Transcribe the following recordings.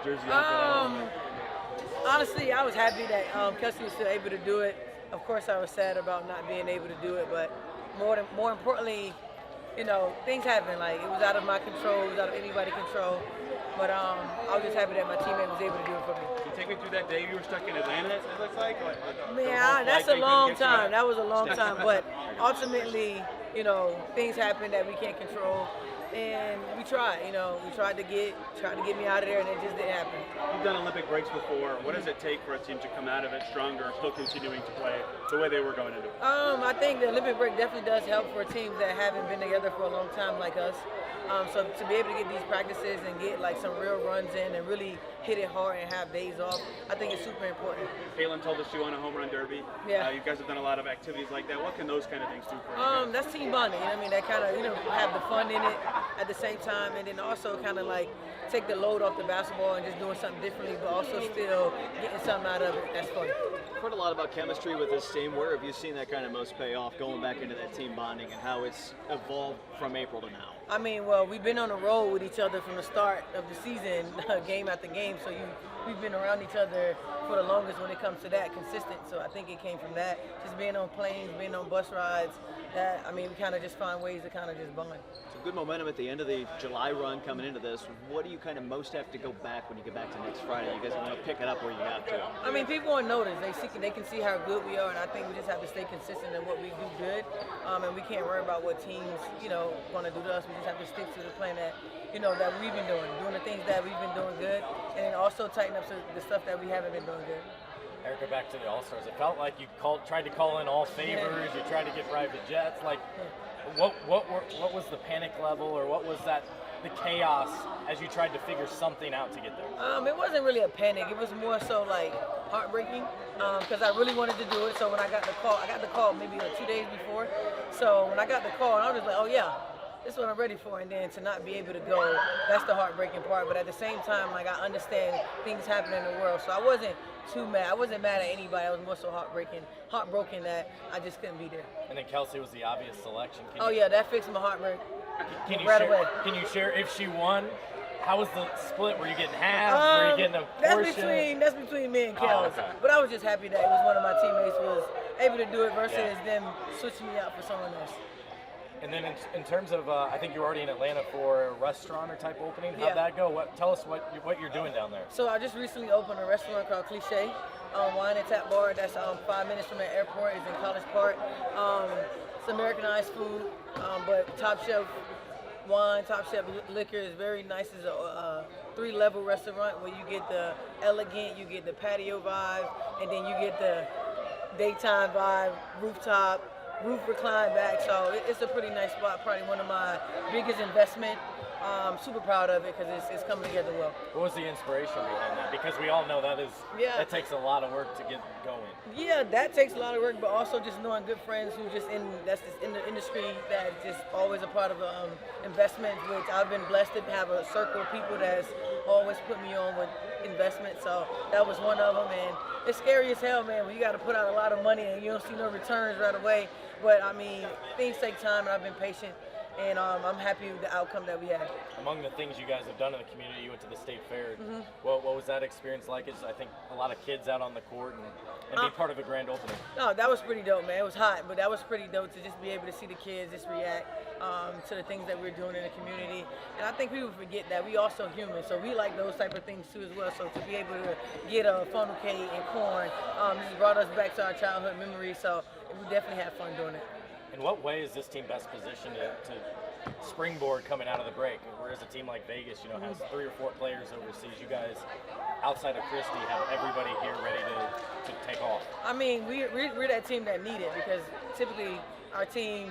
jersey on for that moment? Honestly, I was happy that Kelsey was still able to do it. Of course, I was sad about not being able to do it, but more importantly, things happen. Like, it was out of my control, it was out of anybody's control. But I was just happy that my teammate was able to do it for me. Can you take me through that day you were stuck in Atlanta, it looks like? Man, that's a long time. That was a long time. But ultimately, things happen that we can't control. And we tried, we tried to get me out of there, and it just didn't happen. You've done Olympic breaks before. What does it take for a team to come out of it stronger, still continuing to play the way they were going to do? I think the Olympic break definitely does help for teams that haven't been together for a long time like us. So to be able to get these practices and get like some real runs in and really hit it hard and have days off, I think it's super important. Caitlin told us she won a home run derby. Yeah. You guys have done a lot of activities like that. What can those kind of things do for you? That's team bonding. That kind of have the fun in it at the same time, and then also kind of like take the load off the basketball and just doing something differently, but also still getting something out of it. That's fun. I've heard a lot about chemistry with this team. Where have you seen that kind of most pay off, going back into that team bonding and how it's evolved from April to now? Well, we've been on the road with each other from the start of the season, game after game. So we've been around each other for the longest when it comes to that, consistent. So I think it came from that, just being on planes, being on bus rides. We kind of just find ways to kind of just bond. So good momentum at the end of the July run coming into this. What do you kind of most have to go back when you get back to next Friday? You guys want to pick it up where you have to? People want to notice. They can see how good we are, and I think we just have to stay consistent in what we do good. And we can't worry about what teams, want to do to us. We just have to stick to the plan that, that we've been doing the things that we've been doing good, and then also tighten up the stuff that we haven't been doing good. Erica, back to the All-Stars. It felt like you tried to call in all favors. You tried to get private jets. Like, what was the panic level, or what was the chaos as you tried to figure something out to get there? It wasn't really a panic. It was more so like heartbreaking because I really wanted to do it. So when I got the call maybe 2 days before. So when I got the call, I was just like, oh yeah, this is what I'm ready for. And then to not be able to go, that's the heartbreaking part. But at the same time, like, I understand things happen in the world. So I wasn't too mad. I wasn't mad at anybody. I was more so heartbroken that I just couldn't be there. And then Kelsey was the obvious selection. Yeah, that fixed my heartbreak away. Can you share if she won? How was the split? Were you getting half? Were you getting a portion? That's between me and Kels. Okay. But I was just happy that it was one of my teammates was able to do it versus them switching me out for someone else. And then in terms of, I think you were already in Atlanta for a restaurant or type opening. How'd that go? Tell us what you're doing down there. So I just recently opened a restaurant called Cliche Wine and Tap Bar. That's 5 minutes from the airport. It's in College Park. It's Americanized food, but top shelf wine, top shelf liquor is very nice. It's a 3-level restaurant where you get the elegant, you get the patio vibe, and then you get the daytime vibe, roof recline back. So it's a pretty nice spot, probably one of my biggest investment. Super proud of it because it's coming together well. What was the inspiration behind that? Because we all know that takes a lot of work to get going. Yeah, that takes a lot of work, but also just knowing good friends who just in the industry that just always a part of investment, which I've been blessed to have a circle of people that's always put me on with investment. So that was one of them, and it's scary as hell, man, when you got to put out a lot of money and you don't see no returns right away. But things take time, and I've been patient. And I'm happy with the outcome that we had. Among the things you guys have done in the community, you went to the state fair. Mm-hmm. What was that experience like? It's, I think, a lot of kids out on the court and be part of the grand opening. No, that was pretty dope, man. It was hot, but that was pretty dope to just be able to see the kids just react to the things that we're doing in the community. And I think people forget that we also human, so we like those type of things too as well. So to be able to get a funnel cake and corn, just brought us back to our childhood memories. So we definitely had fun doing it. In what way is this team best positioned to springboard coming out of the break? Whereas a team like Vegas, has 3 or 4 players overseas. You guys, outside of Christie, have everybody here ready to take off. We're that team that need it because typically our team,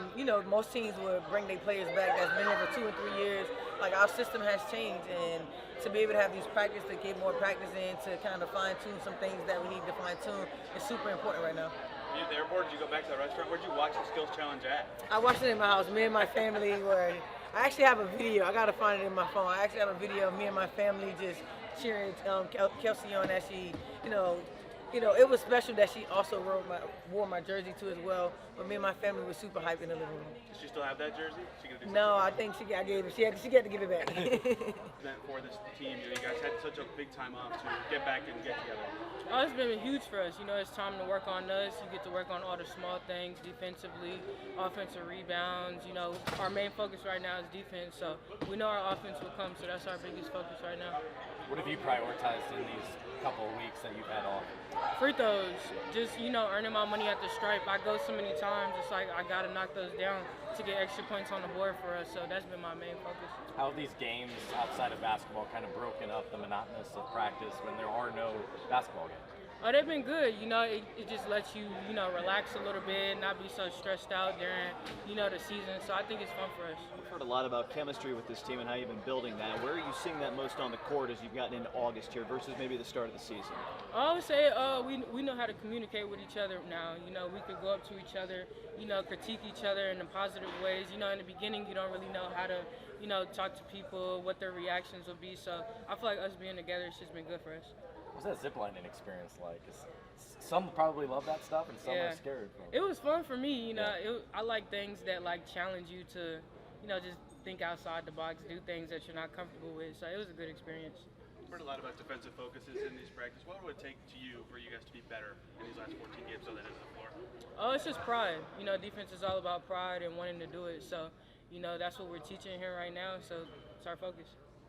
most teams will bring their players back that's been here for 2 or 3 years. Like, our system has changed, and to be able to have these practice, to get more practice in, to kind of fine-tune some things that we need to fine-tune is super important right now. You at the airport? Did you go back to the restaurant? Where'd you watch the skills challenge at? I watched it in my house. Me and my family were. I actually have a video. I gotta find it in my phone. I actually have a video of me and my family just cheering Kelsey on as she, it was special that she also wore my jersey too as well. But me and my family were super hyped in the living room. Does she still have that jersey? She gonna do No, I something think I gave it. She had to give it back. meant for this team? You guys had such a big time off to get back and get together. Oh, it's been huge for us. It's time to work on us. You get to work on all the small things defensively, offensive rebounds. Our main focus right now is defense. So we know our offense will come. So that's our biggest focus right now. What have you prioritized in these couple of weeks that you've had off? Free throws, just earning my money at the stripe. I go so many times, it's like I gotta knock those down to get extra points on the board for us. So that's been my main focus. How have these games outside of basketball kind of broken up the monotonous of practice when there are no basketball games? Oh, they've been good. It just lets you, relax a little bit, not be so stressed out during, the season. So I think it's fun for us. We've heard a lot about chemistry with this team and how you've been building that. Where are you seeing that most on the court as you've gotten into August here versus maybe the start of the season? I would say we know how to communicate with each other now. We could go up to each other, critique each other in the positive ways. In the beginning, you don't really know how to, talk to people, what their reactions will be. So I feel like us being together, it's just been good for us. What's that ziplining experience like? 'Cause some probably love that stuff and some are scared. It was fun for me. I like things that challenge you to, just think outside the box, do things that you're not comfortable with. So it was a good experience. We've heard a lot about defensive focuses in these practices. What would it take to you for you guys to be better in these last 14 games on the end of the floor? Oh, it's just pride. Defense is all about pride and wanting to do it. So, that's what we're teaching here right now. So it's our focus.